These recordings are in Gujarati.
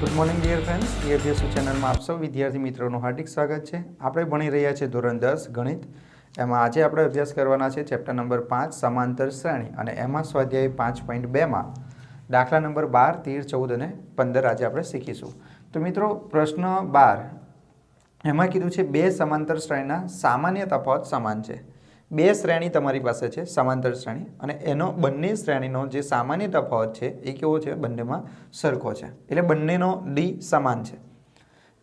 ગુડ મોર્નિંગ ડિયર ફ્રેન્ડ્સ, ડીએફએસુ ચેનલમાં આપ સૌ વિદ્યાર્થી મિત્રોનું હાર્દિક સ્વાગત છે। આપણે ભણી રહ્યા છીએ ધોરણ 10 ગણિત। એમાં આજે આપણે અભ્યાસ કરવાના છે ચેપ્ટર નંબર 5 સમાંતર શ્રેણી અને એમાં સ્વાધ્યાય 5.2 માં દાખલા નંબર 12, 13, 14 અને 15 આજે આપણે શીખીશું। તો મિત્રો પ્રશ્ન 12 એમાં કીધું છે બે સમાંતર શ્રેણીના સામાન્ય તફાવત સમાન છે। બે શ્રેણી તમારી પાસે છે સમાંતર શ્રેણી અને એનો બંને શ્રેણીનો જે સામાન્ય તફાવત છે એ કેવો છે? બંનેમાં સરખો છે, એટલે બંનેનો ડી સમાન છે।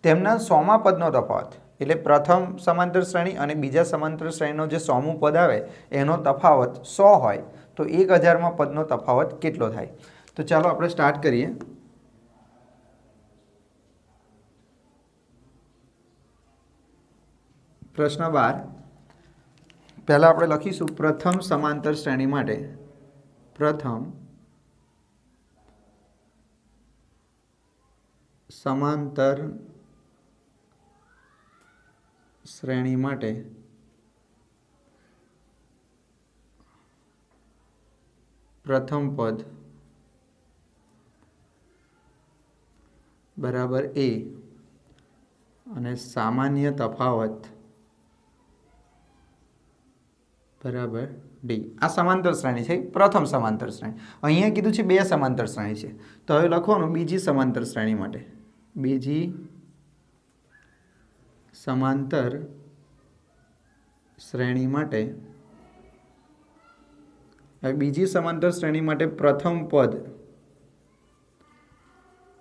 તેમના 100મા પદનો તફાવત એટલે પ્રથમ સમાંતર શ્રેણી અને બીજા સમાંતર શ્રેણીનો જે 100મું પદ આવે એનો તફાવત 100 હોય તો 1000મા પદનો તફાવત કેટલો થાય? તો ચાલો આપણે સ્ટાર્ટ કરીએ। પ્રશ્ન 12 पहला આપણે લખીશું પ્રથમ સમાંતર શ્રેણી માટે પ્રથમ સમાંતર શ્રેણી માટે પ્રથમ પદ બરાબર a અને સામાન્ય તફાવત बराबर डी। आ समांतर श्रेणी है प्रथम समांतर श्रेणी। अहींया कीधुं छे बे समांतर श्रेणी है तो हवे लखवानुं बीजी समांतर श्रेणी माटे बीजी समांतर श्रेणी माटे हवे बीजी समांतर श्रेणी माटे प्रथम पद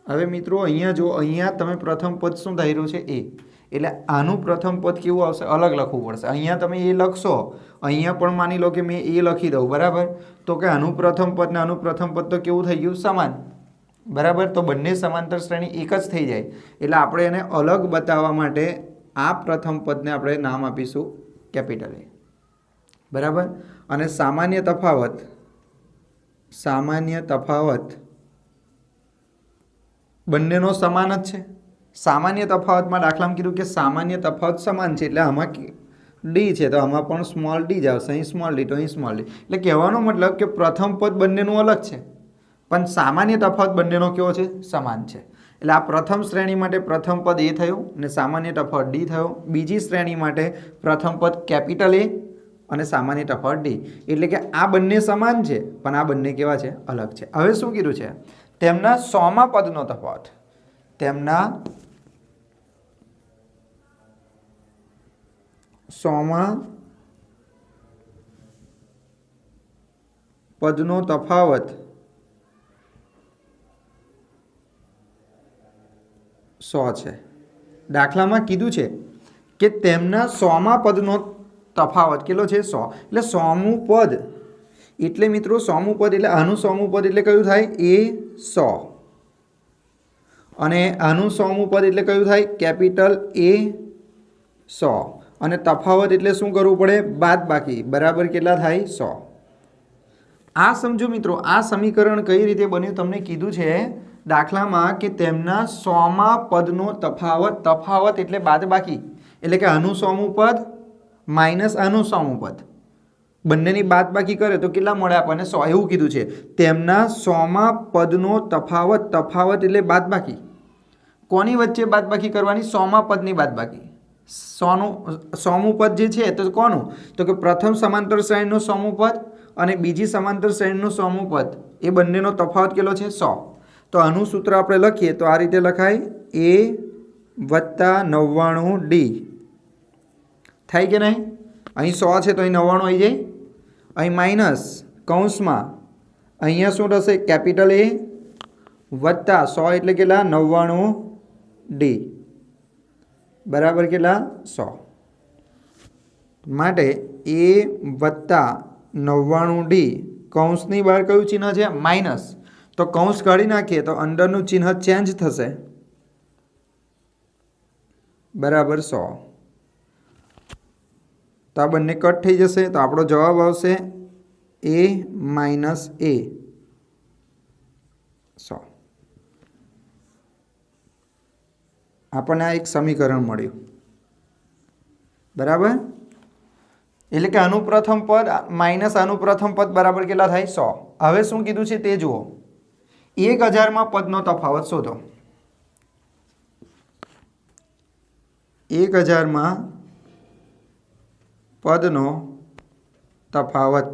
हवे मित्रों अहींया जो अहींया तमे प्रथम पद शुं धार्युं छे ए એટલે આનું પ્રથમ પદ કેવું આવશે? અલગ લખવું પડશે। અહીંયા તમે એ લખશો, અહીંયા પણ માની લો કે મેં એ લખી દઉં, બરાબર? તો કે આનું પ્રથમ પદ ને આનું પ્રથમ પદ તો કેવું થઈ ગયું? સમાન, બરાબર? તો બંને સમાંતર શ્રેણી એક જ થઈ જાય। એટલે આપણે એને અલગ બતાવવા માટે આ પ્રથમ પદને આપણે નામ આપીશું કેપિટલ એ, બરાબર? અને સામાન્ય તફાવત બંનેનો સમાન જ છે। सामान्य तफावत में दाखला में कीधुं कि सामान्य तफावत समान है, एटले आमां डी है तो आमां पण स्मॉल डी ज आवशे, अहीं स्मॉल डी तो अहीं स्मॉल डी। एटले कहेवानो मतलब कि प्रथम पद बंनेनुं अलग है पण सामान्य तफावत बंनेनो केवो छे? समान है। एटले आ प्रथम श्रेणी माटे प्रथम पद ए थयुं ने सामान्य तफावत डी थयो। बीजी श्रेणी माटे प्रथम पद कैपिटल ए અને સામાન્ય તફાવત ડી। એટલે કે આ બંને સમાન છે પણ આ બંને કેવા છે? અલગ છે। હવે શું કીધું છે? તેમના 100મા પદનો તફાવત, તેમના 100મા પદનો તફાવત 100 છે। દાખલામાં કીધું છે કે તેમના 100મા પદનો તફાવત કેટલો છે? 100। એટલે 100મું પદ એટલે મિત્રો 100મું પદ એટલે આનું 100મું પદ એટલે કયું થાય? એ 100 અને આનું 100મું પદ એટલે કયું થાય? કેપિટલ એ 100 અને તફાવત એટલે શું કરવું પડે? બાદ બાકી, બરાબર કેટલા થાય? 100। આ સમજો મિત્રો, આ સમીકરણ કઈ રીતે બન્યું તમને કીધું છે દાખલામાં કે તેમના 100મા પદનો તફાવત, તફાવત એટલે બાદ બાકી, એટલે કે આનું 100મું પદ માઇનસ આનું 100મું પદ બંનેની બાદ બાકી કરે તો કેટલા મળે આપણને? 100 એવું કીધું છે। તેમના 100મા પદનો તફાવત, તફાવત એટલે બાદ બાકી, કોની વચ્ચે બાદ બાકી કરવાની? 100મા પદની બાદ બાકી। 100મું પદ જે છે તો કોનું? તો કે પ્રથમ સમાંતર શ્રેણીનું 100મું પદ અને બીજી સમાંતર શ્રેણીનું 100મું પદ, એ બંનેનો તફાવત કેટલો છે? 100। તો આનું સૂત્ર આપણે લખીએ તો આ રીતે લખાય a વત્તા 99 ડી થાય કે નહીં? અહીં 100 છે તો અહીં 99 આવી જાય, અહીં માઇનસ કૌંસમાં અહીંયા શું થશે? કેપિટલ એ વત્તા 100 એટલે કેટલા? 99 ડી બરાબર કેટલા? 100 માટે a વત્તા 99 ડી કૌંસની બહાર કયું ચિહ્ન છે? માઇનસ। તો કૌંસ કાઢી નાખીએ તો અંદરનું ચિહ્ન ચેન્જ થશે, બરાબર 100। તો આ બંને કટ થઈ જશે તો આપણો જવાબ આવશે a માઇનસ a 100। આપણને આ એક સમીકરણ મળ્યું, બરાબર? એટલે કે આનું પ્રથમ પદ માઇનસ આનું પ્રથમ પદ બરાબર કેટલા થાય 100। હવે શું કીધું છે તે જુઓ, 1000 માં પદનો તફાવત શોધો। 1000 માં પદનો તફાવત.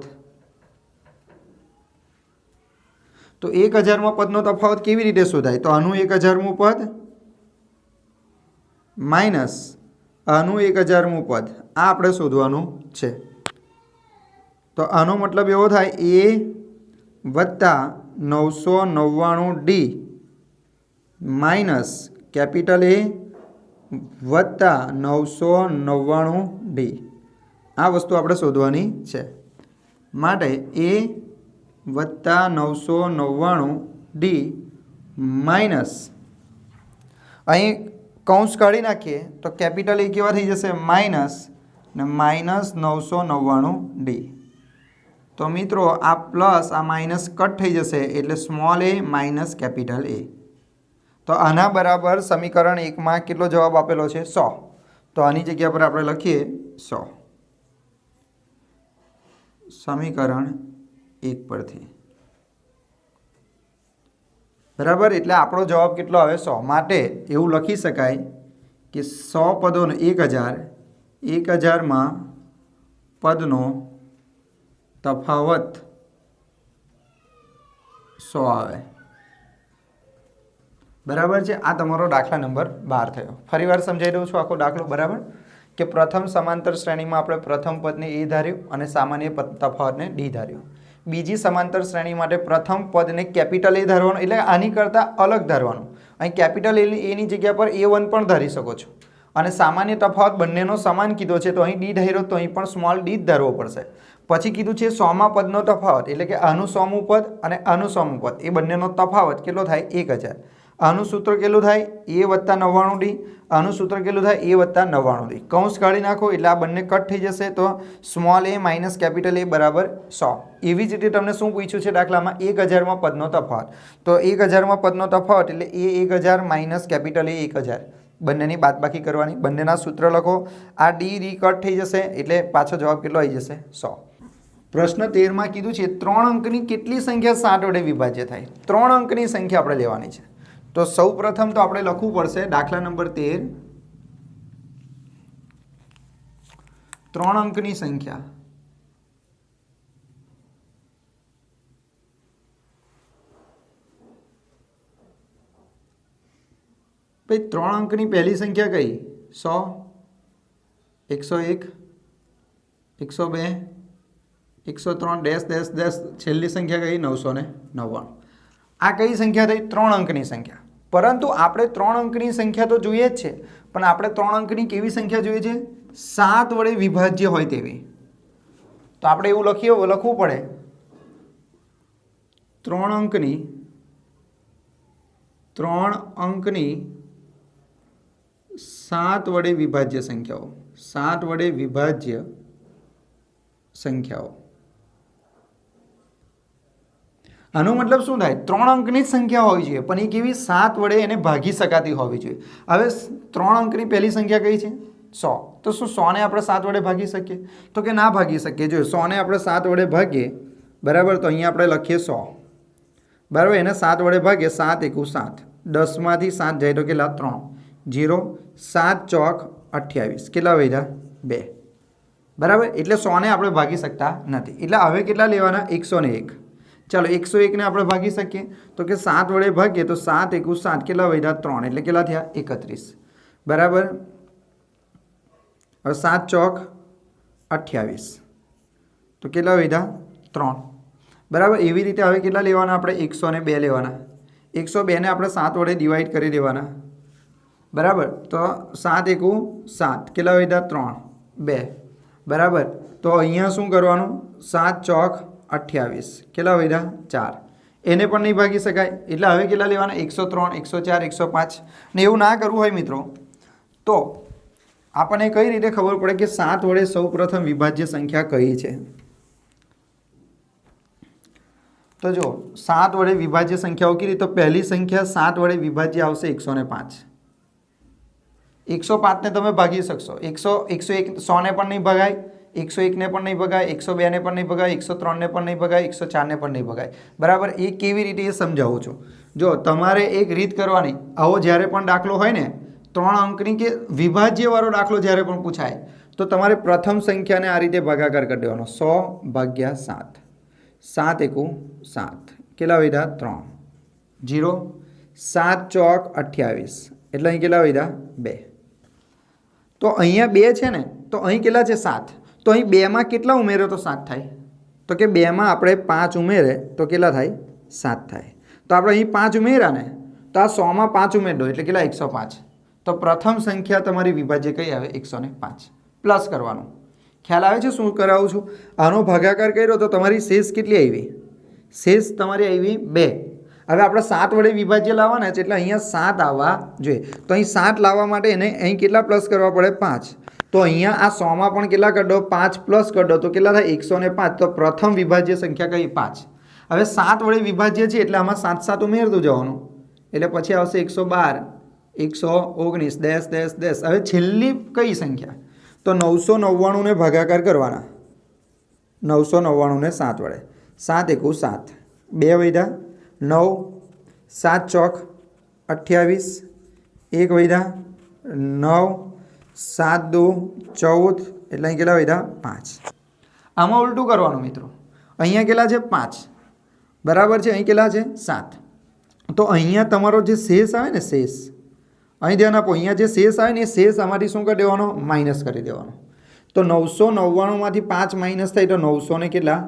તો 1000 માં પદનો તફાવત કેવી રીતે શોધાય? તો આનું 1000મું પદ માઇનસ આનું 1000મું પદ, આ આપણે શોધવાનું છે. તો આનો મતલબ એવો થાય એ વત્તા 999D માઇનસ કેપિટલ એ વત્તા 999D. આ વસ્તુ આપણે શોધવાની છે. માટે એ વત્તા 999D માઇનસ અહીં કૌંસ કાઢી નાખીએ તો કેપિટલ એ કેવા થઈ જશે? માઇનસ ને માઇનસ 999D. તો મિત્રો આ પ્લસ આ માઇનસ કટ થઈ જશે એટલે સ્મોલ એ માઇનસ કેપિટલ એ. તો આના બરાબર સમીકરણ 1 માં કેટલો જવાબ આપેલો છે? 100. તો આની જગ્યા પર આપણે લખીએ 100 સમીકરણ 1 પરથી. બરાબર, એટલે આપણો જવાબ કેટલો આવે? 100. માટે એવું લખી શકાય કે 100 પદોનો 1000 માં પદનો તફાવત 100 આવે. બરાબર છે. આ તમારો દાખલા નંબર 12 થયો. ફરીવાર સમજાવી દઉં છું આખો દાખલો. બરાબર, કે પ્રથમ સમાંતર શ્રેણીમાં આપણે પ્રથમ પદને એ ધાર્યું અને સામાન્ય પદ તફાવતને ડી ધાર્યું. બીજી સમાંતર શ્રેણી માટે પ્રથમ પદને કેપિટલ એ ધારવાનું, એટલે આની કરતાં અલગ ધારવાનું. અહીં કેપિટલ એની જગ્યા પર A1 પણ ધારી શકો છો. અને સામાન્ય તફાવત બંનેનો સમાન કીધો છે તો અહીં ડી ધાર્યો તો અહીં પણ સ્મોલ ડી જ ધારવો પડશે. પછી કીધું છે 100માં પદનો તફાવત, એટલે કે આનું 100મું પદ અને આનું 100મું પદ, એ બંનેનો તફાવત કેટલો થાય? 1000. આનું સૂત્ર કેટલું થાય? A વત્તા 99D. આનું સૂત્ર કેટલું થાય? A વત્તા 99D. કૌંસ કાઢી નાખો એટલે આ બંને કટ થઈ જશે તો સ્મોલ એ માઇનસ કેપિટલ એ બરાબર 100. એવી જ રીતે તમને શું પૂછ્યું છે દાખલામાં? 1000માં પદનો તફાવત. તો 1000માં પદનો તફાવત એટલે એ 1000 માઇનસ કેપિટલ એ 1000. બંનેની બાદબાકી કરવાની, બંનેના સૂત્ર લખો. આ ડી કટ થઈ જશે એટલે પાછો જવાબ કેટલો આવી જશે? 100. પ્રશ્ન 13 માં કીધું છે 3 અંકની કેટલી સંખ્યા 7 વડે વિભાજ્ય થાય? 3 અંકની સંખ્યા આપણે લેવાની છે. તો સૌ પ્રથમ તો આપણે લખવું પડશે દાખલા નંબર 13, 3 અંકની સંખ્યા. ભાઈ 3 અંકની પહેલી સંખ્યા કઈ? 100, 101, 102, 103 ડેશ ડેશ ડેશ, છેલ્લી સંખ્યા કઈ? 999. આ કઈ સંખ્યા થઈ? 3 અંકની સંખ્યા. પરંતુ આપણે 3 અંકની સંખ્યા તો જોઈએ જ છે, પણ આપણે 3 અંકની કેવી સંખ્યા જોઈએ છે? 7 વડે વિભાજ્ય હોય તેવી. તો આપણે એવું લખવું પડે 3 અંકની 7 વડે વિભાજ્ય સંખ્યાઓ. 7 વડે વિભાજ્ય સંખ્યાઓ. આનો મતલબ શું થાય? 3 અંકની જ સંખ્યા હોવી જોઈએ, પણ એ કેવી? 7 વડે એને ભાગી શકાતી હોવી જોઈએ. હવે 3 અંકની પહેલી સંખ્યા કઈ છે? 100. તો શું 100 ને આપણે 7 વડે ભાગી શકીએ? તો કે ના ભાગી શકીએ. જો 100 ને આપણે 7 વડે ભાગીએ, બરાબર, તો અહીંયા આપણે લખીએ 100. બરાબર, એને 7 વડે ભાગીએ, 7 એકુ 7, 10માંથી 7 જાય તો કેટલા? 3, 0, 7 ચોક 28, કેટલા વધ્યા? 2. બરાબર, એટલે 100 ને આપણે ભાગી શકતા નથી. એટલે હવે કેટલા લેવાના? 101. ચાલો 101 ને આપણે ભાગી શકીએ તો કે 7 વડે ભાગીએ તો 7 એકુ 7, કેટલા વધ્યા? 3, એટલે કેટલા થયા? 31. બરાબર, હવે 7 ચોક 28 તો કેટલા વધ્યા? 3. બરાબર, એવી રીતે હવે કેટલા લેવાના આપણે? 102 લેવાના. 102 ને આપણે 7 વડે ડિવાઈડ કરી દેવાના. બરાબર, તો 7 એકુ 7, કેટલા વધ્યા? 3, 2. બરાબર, તો અહીંયા શું કરવાનું? 7 ચોક 28, કેટલા વધ્યા? 4. એને પણ નહીં ભાગી શકાય એટલે હવે કેટલા લેવાના? 103, 104, 105. ને એવું ના કરવું હોય મિત્રો તો આપણને કઈ રીતે ખબર પડે કે 7 વડે સૌ પ્રથમ વિભાજ્ય સંખ્યા કઈ છે? તો જો 7 વડે વિભાજ્ય સંખ્યાઓ કઈ રીતે? તો પહેલી સંખ્યા 7 વડે વિભાજ્ય આવશે 105. 105 ને તમે ભાગી શકશો. 101 100 ને પણ નહીં ભગાય, 101 ને પણ નહીં ભગાય, 102 ને પણ નહીં ભગાય, 103 ને પણ નહીં ભગાય, 104 ને પણ નહીં ભગાય. બરાબર, એ કેવી રીતે એ સમજાવું છું. જો તમારે એક રીત કરવાની, આવો જ્યારે પણ દાખલો હોય ને ત્રણ અંકની કે વિભાજ્યવાળો દાખલો જ્યારે પણ પૂછાય તો તમારે પ્રથમ સંખ્યાને આ રીતે ભાગાકાર કરી દેવાનો 100 ભાગ્યા 7 7 એકુ 7 કેટલા વધ્યા 3 0 7 ચોક 28 એટલે અહીં કેટલા વધ્યા 2 તો અહીંયા 2 છે ને તો અહીં કેટલા છે 7 તો અહીં 2માં કેટલા ઉમેરો તો 7 થાય તો કે 2માં આપણે 5 ઉમેરે તો કેટલા થાય 7 થાય તો આપણે અહીં 5 ઉમેર્યા ને તો આ 100માં 5 ઉમેર દો એટલે કેટલા 105 તો પ્રથમ સંખ્યા તમારી વિભાજ્ય કઈ આવે 105 પ્લસ કરવાનું ખ્યાલ આવે છે શું કરાવું છું આનો ભાગાકાર કર્યો તો તમારી શેષ કેટલી આવી શેષ તમારી આવી 2 હવે આપણે 7 વડે વિભાજ્ય લાવવાના છે એટલે અહીંયા 7 આવવા જોઈએ તો અહીં 7 લાવવા માટે એને અહીં કેટલા પ્લસ કરવા પડે 5 તો અહીંયા આ 100માં પણ કેટલા કરી દો 5 પ્લસ કરી દો તો કેટલા થાય 105 તો પ્રથમ વિભાજ્ય સંખ્યા કઈ 5 હવે 7 વડે વિભાજ્ય છે એટલે આમાં 7 7 ઉમેરતું જવાનું એટલે પછી આવશે 112 119 10 10 10 હવે છેલ્લી કઈ સંખ્યા તો 999 ને ભાગાકાર કરવાના 999 ને 7 વડે 7 એકુ 7 2 વધ્યા 9 7 ચોક 28 1 વધ્યા 9 7 દુ 14 એટલે અહીં કેટલા વધ્યા 5 આમાં ઉલટું કરવાનું મિત્રો અહીંયા કેટલા છે 5 બરાબર છે અહીં કેટલા છે 7 તો અહીંયા તમારો જે શેષ આવે ને શેષ અહીં ધ્યાન આપો અહીંયા જે શેષ આવે ને એ શેષ આમાંથી શું કરી દેવાનો માઇનસ કરી દેવાનો તો 999માંથી 5 માઇનસ થાય તો 900 ને કેટલા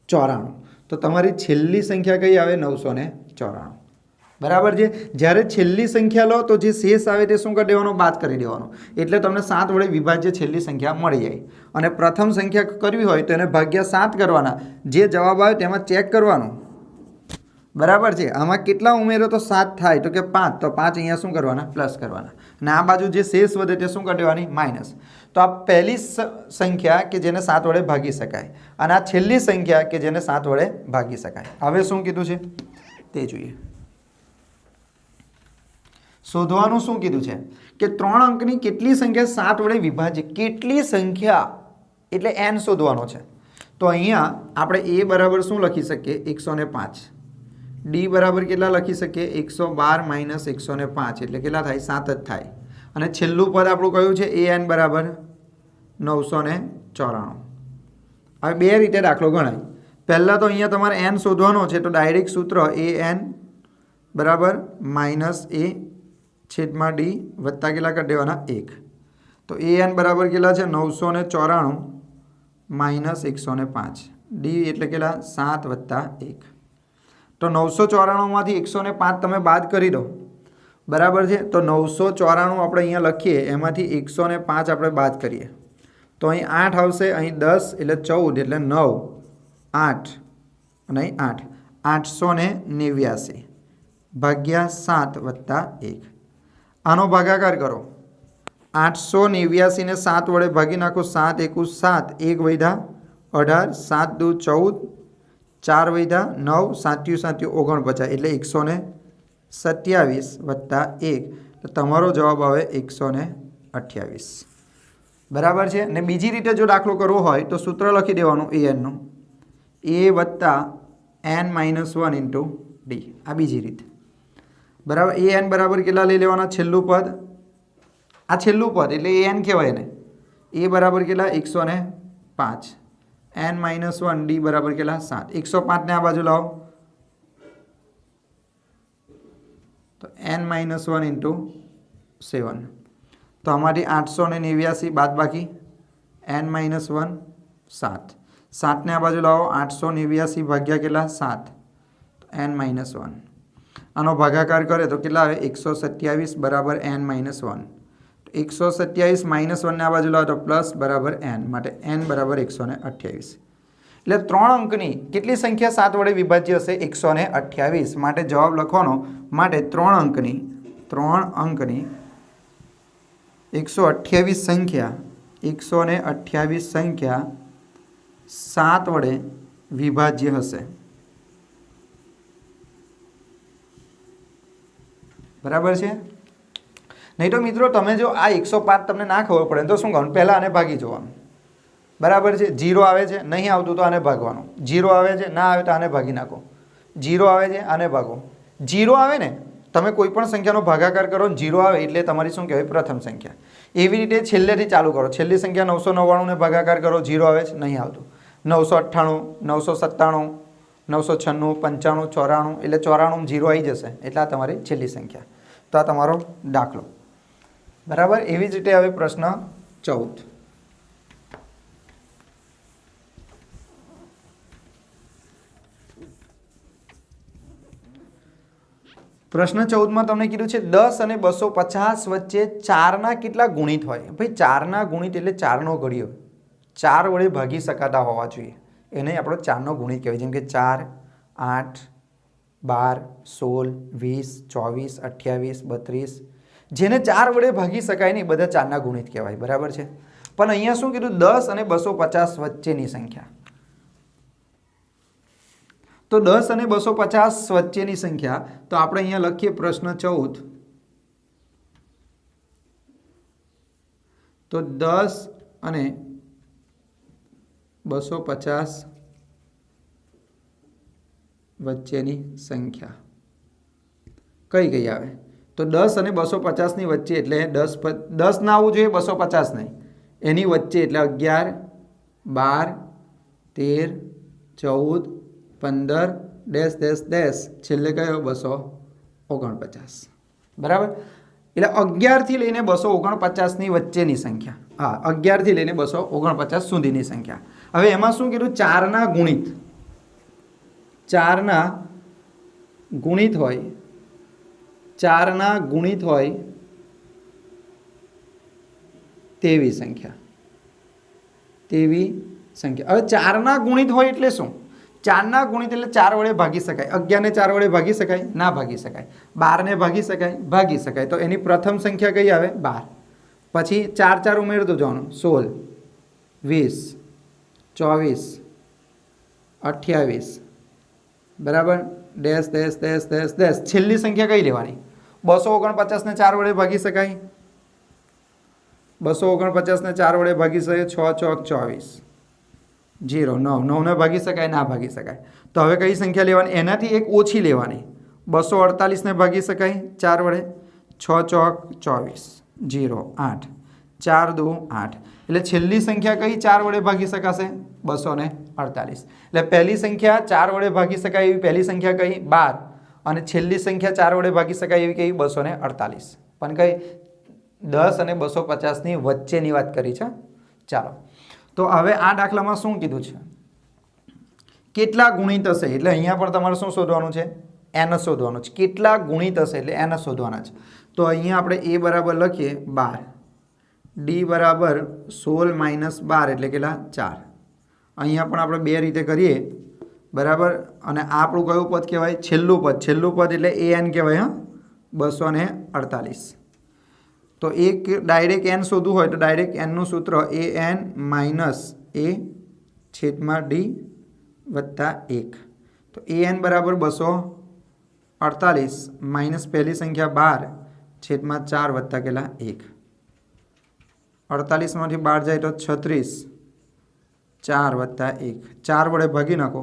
94 તો તમારી છેલ્લી સંખ્યા કઈ આવે 994 બરાબર છે જ્યારે છેલ્લી સંખ્યા લો તો જે શેષ આવે તે શું કરી દેવાનો બાદ કરી દેવાનો એટલે તમને 7 વડે વિભાજ્ય છેલ્લી સંખ્યા મળી જાય અને પ્રથમ સંખ્યા કરવી હોય તો એને ભાગ્યા 7 કરવાના જે જવાબ આવે તેમાં ચેક કરવાનું બરાબર છે આમાં કેટલા ઉમેરો તો 7 થાય તો કે 5 તો 5 અહીંયા શું કરવાના પ્લસ કરવાના અને આ બાજુ જે શેષ વધે તે શું કરી દેવાની માઇનસ તો આ પહેલી સંખ્યા કે જેને 7 વડે ભાગી શકાય અને આ છેલ્લી સંખ્યા કે જેને 7 વડે ભાગી શકાય હવે શું કીધું છે તે જોઈએ શોધવાનું શું કીધું છે કે 3 અંકની કેટલી સંખ્યા 7 વડે વિભાજ્ય કેટલી સંખ્યા એટલે n શોધવાનો છે તો અહીંયા આપણે a બરાબર શું લખી શકીએ 105 d બરાબર કેટલા લખી શકીએ 112 માઇનસ 105 એટલે કેટલા થાય 7 જ થાય અને છેલ્લું પદ આપણું કયું છે an બરાબર 994 હવે બે રીતે દાખલો ગણાય પહેલાં તો અહીંયા તમારે n શોધવાનો છે તો ડાયરેક્ટ સૂત્ર an બરાબર માઇનસ a છેદમાં d વત્તા કેટલા કરી દેવાના 1 તો an બરાબર કેટલા છે 994 માઇનસ 105 d એટલે કેટલા 7 વત્તા 1 તો 994માંથી 105 તમે બાદ કરી દો બરાબર છે તો 994 આપણે અહીંયા લખીએ એમાંથી 105 આપણે બાદ કરીએ તો અહીં 8 આવશે અહીં 10 એટલે 14 એટલે 9 8 અને અહીં 8 889 ભાગ્યા 7 વત્તા 1 આનો ભાગાકાર કરો 889 ને 7 વડે ભાગી નાખો 7 એકુ 7 1 વધ્યા 18 7 દુ 14 4 વધ્યા 9 7 7 49 એટલે 127 વત્તા 1 તો તમારો જવાબ આવે 128 બરાબર છે ને બીજી રીતે જો દાખલો કરવો હોય તો સૂત્ર લખી દેવાનું anનું a વત્તા n માઇનસ 1 ઇન્ટુ d આ બીજી રીત બરાબર an બરાબર કેટલા લઈ લેવાના છેલ્લું પદ આ છેલ્લું પદ એટલે an કહેવાય ને a બરાબર કેટલા 105 n માઇનસ 1 d બરાબર કેટલા 7 105 ને આ બાજુ લાવો તો n માઇનસ 1 ઇન્ટુ 7 તો આમાંથી 889 બાદ બાકી n માઇનસ 1 7 7 ને આ બાજુ લાવો 889 ભાગ્યા કેટલા 7 n માઇનસ 1 આનો ભાગાકાર કરે તો કેટલા આવે 127 બરાબર n માઇનસ 1 127 માઇનસ 1 ને આ બાજુ લાવો તો પ્લસ બરાબર n માટે n બરાબર 128 એટલે 3 અંકની કેટલી સંખ્યા 7 વડે વિભાજ્ય હશે 128 માટે જવાબ લખવાનો માટે 3 અંકની 128 સંખ્યા 128 સંખ્યા 7 વડે વિભાજ્ય હશે બરાબર છે નહીં તો મિત્રો તમે જો આ 105 તમને ના ખબર પડે તો શું કરવાનું પહેલાં આને ભાગી જવાનું બરાબર છે 0 આવે છે નહીં આવતું તો આને ભાગવાનું 0 આવે છે ના આવે તો આને ભાગી નાખો 0 આવે છે આને ભાગો 0 આવે ને તમે કોઈ પણ સંખ્યાનો ભાગાકાર કરો ને 0 આવે એટલે તમારી શું કહેવાય પ્રથમ સંખ્યા. એવી રીતે છેલ્લેથી ચાલુ કરો. છેલ્લી સંખ્યા 999 ને ભાગાકાર કરો 0 આવે છે નહીં આવતું. 998 997 996 95 94 એટલે 94 0 આવી જશે એટલે આ તમારી છેલ્લી સંખ્યા. તો આ તમારો દાખલો બરાબર. એવી જ રીતે હવે પ્રશ્ન 14. પ્રશ્ન 14 તમને કીધું છે 10 અને 250 વચ્ચે 4ના કેટલા ગુણિત હોય. ભાઈ 4ના ગુણિત એટલે 4નો ઘડિયો 4 વડે ભાગી શકાતા હોવા જોઈએ. એને આપણો 4નો ગુણિત કહેવાય. જેમ કે 4 8 12 16 20 24 28 32 જેને 4 વડે ભાગી શકાય નહીં બધા 4ના ગુણિત કહેવાય. બરાબર છે. પણ અહીંયા શું કીધું 10 અને 250 વચ્ચેની સંખ્યા. તો 10 અને 250 વચ્ચેની સંખ્યા. તો આપણે અહીંયા લખીએ પ્રશ્ન 14. તો 10 અને 250 વચ્ચેની સંખ્યા કઈ કઈ આવે. તો 10 અને 250 ની વચ્ચે એટલે 10 ના આવવું જોઈએ, 250 નહીં. એની વચ્ચે એટલે 11 12 13 14 15 ડેશ ડેશ ડેશ છેલ્લે કયો 249. બરાબર. એટલે 11 થી લઈને 249 ની વચ્ચેની સંખ્યા. હા, 11 થી લઈને 249 સુધીની સંખ્યા. હવે એમાં શું કીધું 4ના ગુણિત. 4ના ગુણિત હોય 4ના ગુણિત હોય તેવી સંખ્યા. તેવી સંખ્યા. હવે 4ના ગુણિત હોય એટલે શું? 4ના ગુણિત એટલે 4 વડે ભાગી શકાય. 11 ને 4 વડે ભાગી શકાય? ના ભાગી શકાય. 12 ને ભાગી શકાય? ભાગી શકાય. તો એની પ્રથમ સંખ્યા કઈ આવે? 12. પછી 4 4 ઉમેરતું જવાનું. 16 20 24 28 બરાબર. Dash dash dash dash dash છેલ્લી સંખ્યા કઈ લેવાની? 249 ને 4 વડે ભાગી શકાય? 249 ને 4 વડે ભાગી શકાય. 6 ચોક 24 0 9 9 ને ભાગી શકાય? ના ભાગી શકાય. તો હવે કઈ સંખ્યા લેવાની? એનાથી એક ઓછી લેવાની. 248 ને ભાગી શકાય 4 વડે? 6 ચોક 24 0 8 4 2 8. એટલે છેલ્લી સંખ્યા કઈ 4 વડે ભાગી શકાશે? 248. એટલે પહેલી સંખ્યા 4 વડે ભાગી શકાય એવી પહેલી સંખ્યા કઈ? 12. અને છેલ્લી સંખ્યા 4 વડે ભાગી શકાય એવી કઈ? 248. પણ કઈ 10 અને 250 ની વચ્ચેની વાત કરી છે. ચાલો, તો હવે આ દાખલામાં શું કીધું છે? કેટલા ગુણિત હશે એટલે અહીંયા પણ તમારે શું શોધવાનું છે? n શોધવાનું છે. કેટલા ગુણિત હશે એટલે n શોધવાના છે. તો અહીંયા આપણે a બરાબર લખીએ 12, d બરાબર 16 માઇનસ 12 એટલે કેટલા? 4. અહીંયા પણ આપણે બે રીતે કરીએ બરાબર. અને આ આપણું કયું પદ કહેવાય? છેલ્લું પદ. છેલ્લું પદ એટલે an કહેવાય. હા, 248. તો એક ડાયરેક્ટ n શોધવું હોય તો ડાયરેક્ટ n નું સૂત્ર an માઇનસ a છેદમાં d વત્તા 1. તો an બરાબર 248 માઇનસ પહેલી સંખ્યા 12 છેદમાં 4 વત્તા કેટલા? 1. 48 માંથી 12 જાય તો 36 4 વત્તા 1. 4 વડે ભાગી નાખો.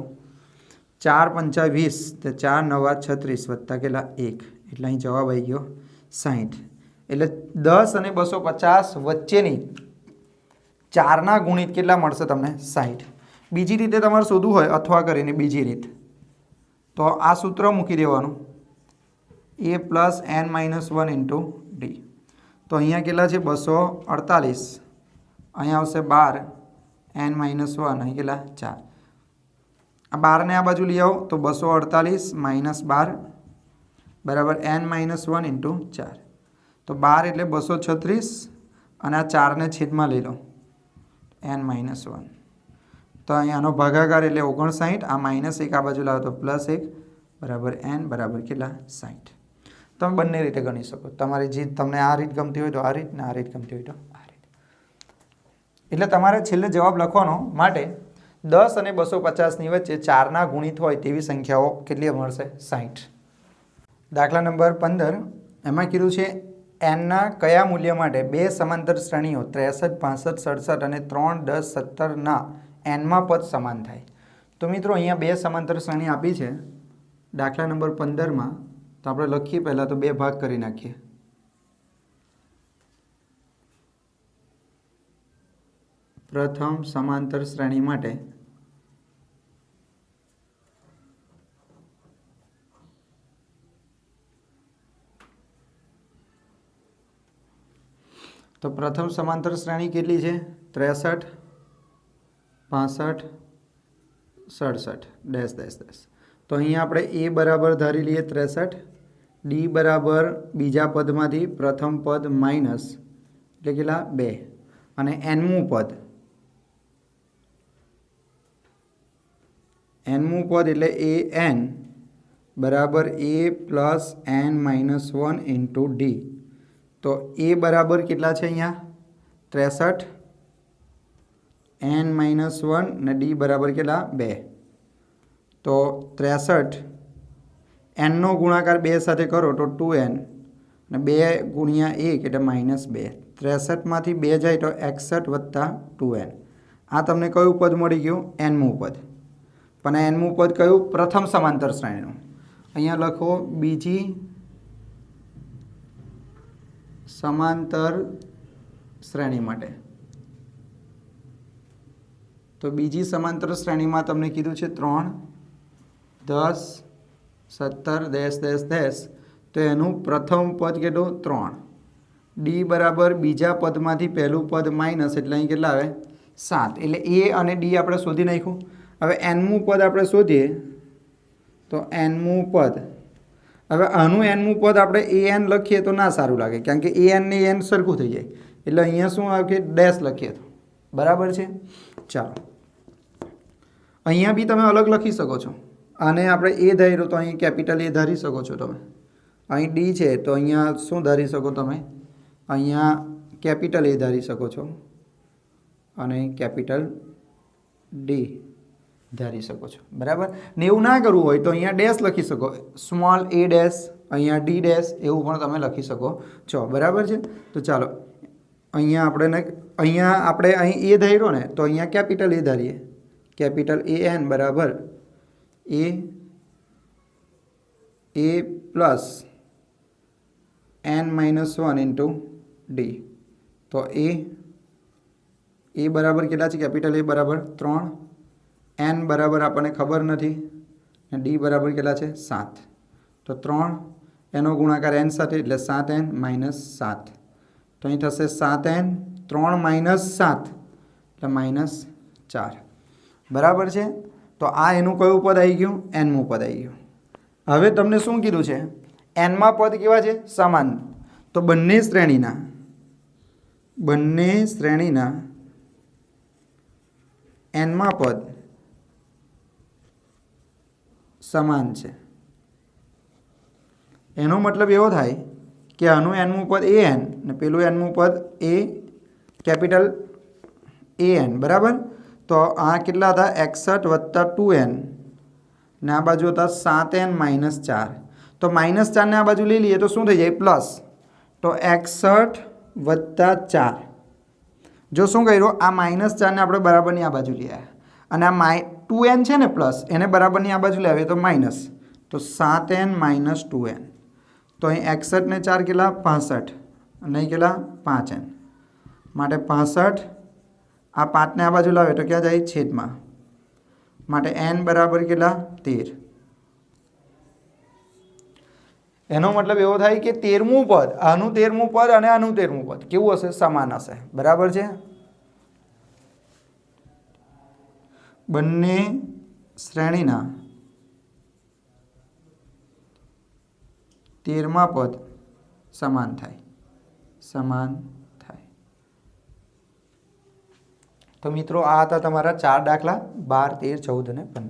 4 5 20 તો 4 9 36 વત્તા કેટલા? 1. એટલે અહીં જવાબ આવી ગયો 60. એટલે 10 અને 250 વચ્ચેની 4ના ગુણિત કેટલા મળશે તમને? 60. બીજી રીતે તમારે શોધવું હોય અથવા કરીને બીજી રીત તો આ સૂત્ર મૂકી દેવાનું a plus n minus 1 into d. તો અહીંયા કેટલા છે? 248. અહીંયા આવશે 12 n માઇનસ 1. અહીં કેટલા? 4. આ 12 ને આ બાજુ લઈ આવો તો 248 માઇનસ 12 બરાબર n માઇનસ 1 ઇન્ટુ 4. તો 12 એટલે 236 અને આ 4 ને છેદમાં લઈ લો n માઇનસ 1. તો અહીંયાનો ભાગાકાર એટલે 59. આ માઇનસ 1 આ બાજુ લાવો તો પ્લસ 1 બરાબર n બરાબર કેટલા? 60. તમે બંને રીતે ગણી શકો. તમારી જે તમને આ રીત ગમતી હોય તો આ રીત ને આ રીત ગમતી હોય તો આ રીત. એટલે તમારે છેલ્લે જવાબ લખવાનો માટે 10 અને 250 ની વચ્ચે 4ના ગુણિત હોય તેવી સંખ્યાઓ કેટલી મળશે? 60. દાખલા નંબર 15 એમાં કીધું છે એનના કયા મૂલ્ય માટે બે સમાંતર શ્રેણીઓ 63 65 67 અને 3 10 17 એનમાં પદ સમાન થાય. તો મિત્રો અહીંયા બે સમાંતર શ્રેણી આપી છે દાખલા નંબર 15માં तो આપણે લખીએ પહેલાં તો 2 ભાગ કરી નાખીએ. પ્રથમ સમાંતર શ્રેણી માટે તો પ્રથમ સમાંતર શ્રેણી કેટલી છે? 63, 65, 67 ડેશ ડેશ ડેશ. તો અહીંયા આપણે એ બરાબર ધારી લઈએ 63, ડી બરાબર બીજા પદમાંથી પ્રથમ પદ માઇનસ એટલે કેટલા 2 અને એનમું પદ એટલે એ એન બરાબર a plus n minus 1 into d. તો એ બરાબર કેટલા છે અહીંયા 63 એન માઇનસ 1 ને ડી બરાબર કેટલા 2. તો 63 એનનો ગુણાકાર 2 સાથે કરો તો 2n અને 2 ગુણ્યા 1 એટલે -2. 63માંથી 2 જાય તો 61 વત્તા 2n. આ તમને કયું પદ મળી ગયું? એનમું પદ. પણ આ એનમું પદ કયું? પ્રથમ સમાંતર શ્રેણીનું. અહીંયા લખો બીજી સમાંતર શ્રેણી માટે. તો બીજી સમાંતર શ્રેણીમાં તમને કીધું છે 3, 10, 17 ડેશ ડેશ ડેશ. તો એનું પ્રથમ પદ કેટલું? 3. ડી બરાબર બીજા પદમાંથી પહેલું પદ માઇનસ એટલે અહીં કેટલા આવે? 7. એટલે એ અને ડી આપણે શોધી નાખ્યું. હવે એનમું પદ આપણે શોધીએ તો એનમું પદ, હવે આનું એનમું પદ આપણે એ એન લખીએ તો ના સારું લાગે, કારણ કે એ એન ને એન સરખું થઈ જાય. એટલે અહીંયા શું આવે કે ડેશ લખીએ તો બરાબર છે. ચાલો અહીંયા બી તમે અલગ લખી શકો છો. આને આપણે એ ધાર્યું તો અહીં કેપિટલ એ ધારી શકો છો તમે. અહીં ડી છે તો અહીંયા શું ધારી શકો તમે? અહીંયા કેપિટલ એ ધારી શકો છો અને કેપિટલ ડી ધારી શકો છો. બરાબર ને એવું ના કરવું હોય તો અહીંયા ડેશ લખી શકો, સ્મોલ એ ડેશ, અહીંયા ડી ડેશ એવું પણ તમે લખી શકો છો. બરાબર છે. તો ચાલો અહીંયા આપણે અહીં એ ધાર્યો ને તો અહીંયા કેપિટલ એ ધારીએ. કેપિટલ એ એન બરાબર a plus n minus 1 into d. તો એ બરાબર કેટલા છે? કેપિટલ એ બરાબર 3, એન બરાબર આપણને ખબર નથી અને ડી બરાબર કેટલા છે? 7. તો 3 એનો ગુણાકાર એન સાથે એટલે 7n માઇનસ 7. તો અહીં થશે 7n, 3 માઇનસ 7 એટલે -4. બરાબર છે. તો આ એનું કયું પદ આવી ગયું? એનમું પદ આવી ગયું. હવે તમને શું કીધું છે? એનમાં પદ કેવા છે? સમાન. તો બંને શ્રેણીના એનમાં પદ સમાન છે. એનો મતલબ એવો થાય કે આનું એનમું પદ એ એન ને પેલું એનમું પદ એ કેપિટલ એ એન. બરાબર. તો આ કેટલા હતા? 61 વત્તા 2n ને આ બાજુ હતા 7n માઇનસ 4. તો -4 ને આ બાજુ લઈ લઈએ તો શું થઈ જાય? પ્લસ. તો 61 વત્તા 4. જો શું કર્યું? આ -4 ને આપણે બરાબરની આ બાજુ લઈ આવ્યા અને આ 2n છે ને પ્લસ, એને બરાબરની આ બાજુ લાવીએ તો માઇનસ. તો 7n માઇનસ 2n. તો અહીં 61 ને 4 કેટલા? 65 અને અહીં કેટલા? 5n. માટે 65. આ 5 ને આ બાજુ લાવે તો ક્યાં જાય? છેદમાં. માટે n બરાબર કેટલા? 13. એનો મતલબ એવો થાય કે 13મું પદ, આનું 13મું પદ અને આનું 13મું પદ કેવું હશે? સમાન હશે. બરાબર છે. બંને શ્રેણીના 13મા પદ સમાન થાય. તો મિત્રો આ હતા તમારા 4 દાખલા 12, 13, 14 અને 15.